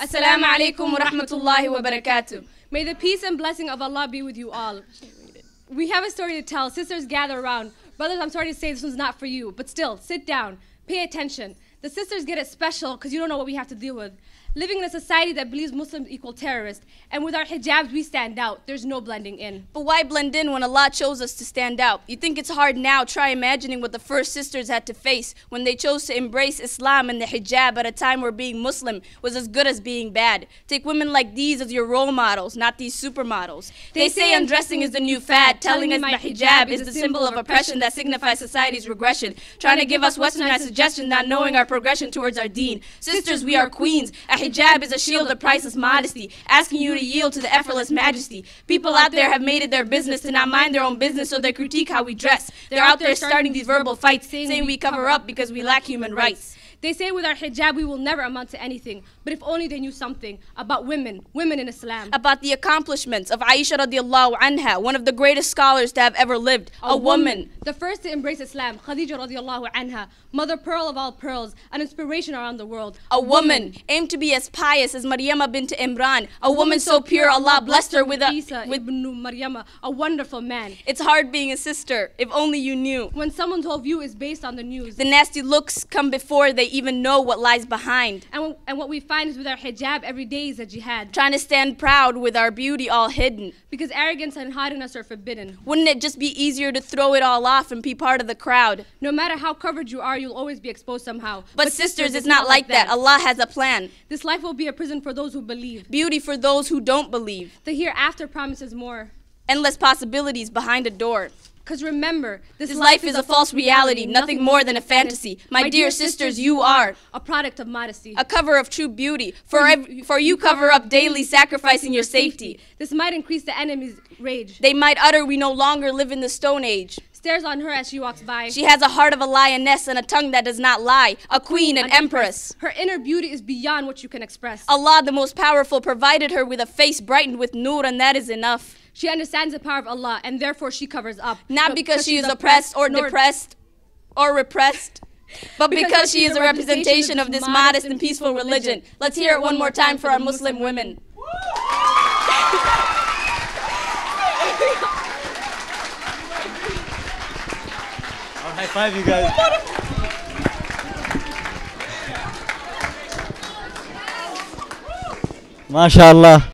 Assalamu alaikum wa rahmatullahi wa barakatuh. May the peace and blessing of Allah be with you all. We have a story to tell. Sisters, gather around. Brothers, I'm sorry to say this one's not for you, but still, sit down. Pay attention. The sisters get it special because you don't know what we have to deal with. Living in a society that believes Muslims equal terrorists, and with our hijabs we stand out. There's no blending in. But why blend in when Allah chose us to stand out? You think it's hard now? Try imagining what the first sisters had to face when they chose to embrace Islam and the hijab at a time where being Muslim was as good as being bad. Take women like these as your role models, not these supermodels. They say undressing is the new fad, telling us the hijab is the symbol of oppression that signifies society's regression, trying to give us westernized suggestions, not knowing our progression towards our deen. Sisters, we are queens. A hijab is a shield of priceless modesty, asking you to yield to the effortless majesty. People out there have made it their business to not mind their own business, so they critique how we dress. They're out there starting these verbal fights, saying we cover up because we lack human rights. They say with our hijab we will never amount to anything, but if only they knew something about women in Islam. About the accomplishments of Aisha radiallahu anha, one of the greatest scholars to have ever lived, a woman. The first to embrace Islam, Khadija radiallahu anha, mother pearl of all pearls, an inspiration around the world. A woman, aimed to be as pious as Maryama bint Imran, a woman so pure Allah blessed her with Maryama, a wonderful man. It's hard being a sister, if only you knew. When someone's whole view is based on the news. The nasty looks come before they even know what lies behind. And what we find is with our hijab every day is a jihad. Trying to stand proud with our beauty all hidden. Because arrogance and haughtiness are forbidden. Wouldn't it just be easier to throw it all off and be part of the crowd? No matter how covered you are, you'll always be exposed somehow. But sisters, it's not like that. Allah has a plan. This life will be a prison for those who believe. Beauty for those who don't believe. The hereafter promises more. Endless possibilities behind a door. Because remember, this life is a false reality, nothing more than a fantasy. My dear sisters, you are a product of modesty, a cover of true beauty. For you cover up daily, sacrificing your safety. This might increase the enemy's rage. They might utter, we no longer live in the Stone Age. Stares on her as she walks by. She has a heart of a lioness and a tongue that does not lie. A queen, an empress. Her inner beauty is beyond what you can express. Allah, the most powerful, provided her with a face brightened with nur, and that is enough. She understands the power of Allah, and therefore she covers up. Not because she is oppressed or depressed or repressed, but because she is a representation of this modest and peaceful religion. Let's hear it one more time for our Muslim women. High five, you guys. MashaAllah.